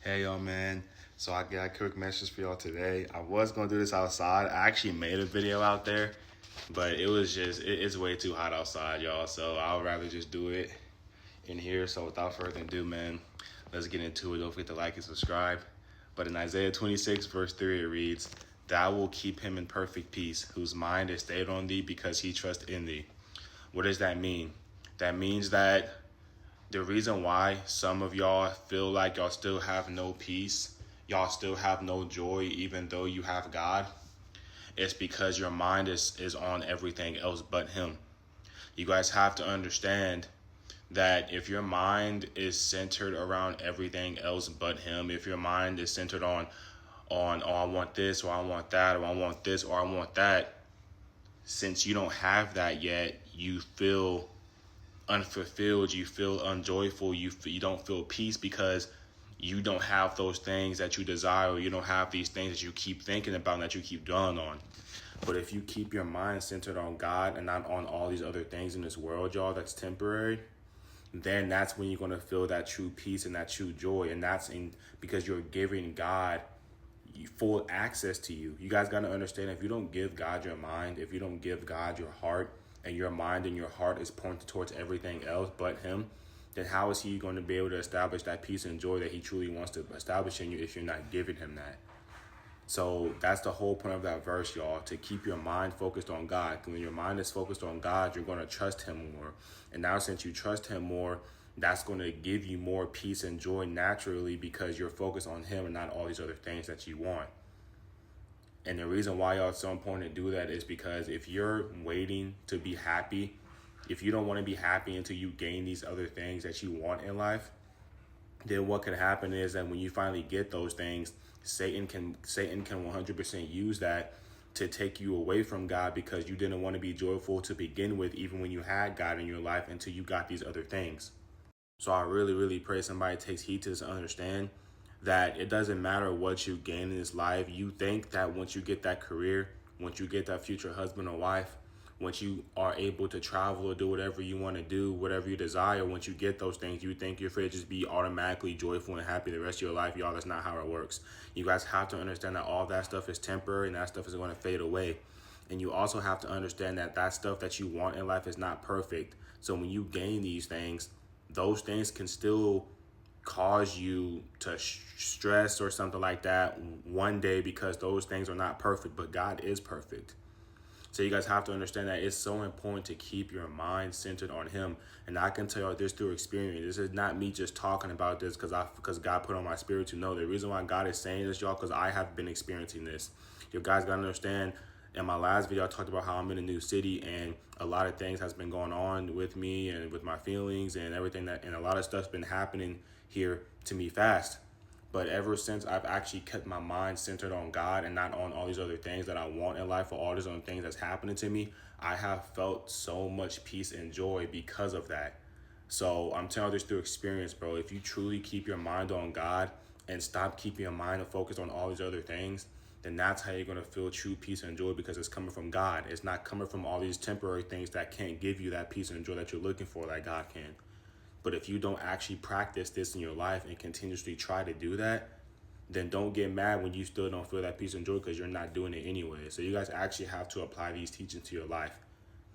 Hey yo man, so I got a quick message for y'all today. I was gonna do this outside. I actually made a video out there, but it's way too hot outside, y'all. So I'll rather just do it in here. So without further ado, man, let's get into it. Don't forget to like and subscribe. But in Isaiah 26 verse 3 it reads, "Thou will keep him in perfect peace, whose mind is stayed on thee because he trusts in thee." What does that mean? That means that the reason why some of y'all feel like y'all still have no peace, y'all still have no joy, even though you have God, is because your mind is on everything else but Him. You guys have to understand that if your mind is centered around everything else but Him, if your mind is centered on oh I want this or I want that or I want this or I want that, since you don't have that yet, you feel unfulfilled, you feel unjoyful, you don't feel peace because you don't have those things that you desire, or you don't have these things that you keep thinking about and that you keep dwelling on. But if you keep your mind centered on God and not on all these other things in this world, y'all, that's temporary, then that's when you're going to feel that true peace and that true joy. And that's because you're giving God full access to you. You guys got to understand, if you don't give God your mind, if you don't give God your heart, and your mind and your heart is pointed towards everything else but Him, then how is He going to be able to establish that peace and joy that He truly wants to establish in you if you're not giving Him that? So that's the whole point of that verse, y'all, to keep your mind focused on God. When your mind is focused on God, you're going to trust Him more. And now since you trust Him more, that's going to give you more peace and joy naturally because you're focused on Him and not all these other things that you want. And the reason why y'all it's so important to do that is because if you're waiting to be happy, if you don't want to be happy until you gain these other things that you want in life, then what could happen is that when you finally get those things, Satan can 100% use that to take you away from God because you didn't want to be joyful to begin with, even when you had God in your life, until you got these other things. So I really, really pray somebody takes heed to this and understand that it doesn't matter what you gain in this life. You think that once you get that career, once you get that future husband or wife, once you are able to travel or do whatever you want to do, whatever you desire, once you get those things, you think you're free to just be automatically joyful and happy the rest of your life. Y'all, that's not how it works. You guys have to understand that all that stuff is temporary and that stuff is going to fade away. And you also have to understand that that stuff that you want in life is not perfect. So when you gain these things, those things can still cause you to stress or something like that one day because those things are not perfect, but God is perfect. So you guys have to understand that it's so important to keep your mind centered on Him. And I can tell you this through experience. This is not me just talking about this because God put on my spirit to know. The reason why God is saying this, y'all, because I have been experiencing this. You guys got to understand, in my last video, I talked about how I'm in a new city and a lot of things has been going on with me and with my feelings and everything and a lot of stuff's been happening here to me fast. But ever since I've actually kept my mind centered on God and not on all these other things that I want in life or all these other things that's happening to me, I have felt so much peace and joy because of that. So I'm telling you this through experience, bro. If you truly keep your mind on God and stop keeping your mind focused on all these other things, then that's how you're going to feel true peace and joy because it's coming from God. It's not coming from all these temporary things that can't give you that peace and joy that you're looking for that God can. But if you don't actually practice this in your life and continuously try to do that, then don't get mad when you still don't feel that peace and joy because you're not doing it anyway. So you guys actually have to apply these teachings to your life.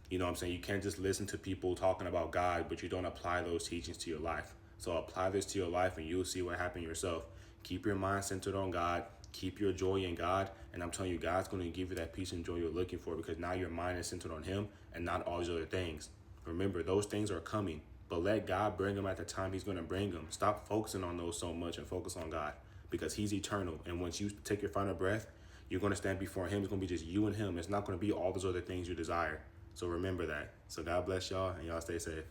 You know what I'm saying? You can't just listen to people talking about God, but you don't apply those teachings to your life. So apply this to your life and you'll see what happens yourself. Keep your mind centered on God. Keep your joy in God. And I'm telling you, God's going to give you that peace and joy you're looking for because now your mind is centered on Him and not all these other things. Remember, those things are coming. But let God bring them at the time He's going to bring them. Stop focusing on those so much and focus on God because He's eternal. And once you take your final breath, you're going to stand before Him. It's going to be just you and Him. It's not going to be all those other things you desire. So remember that. So God bless y'all and y'all stay safe.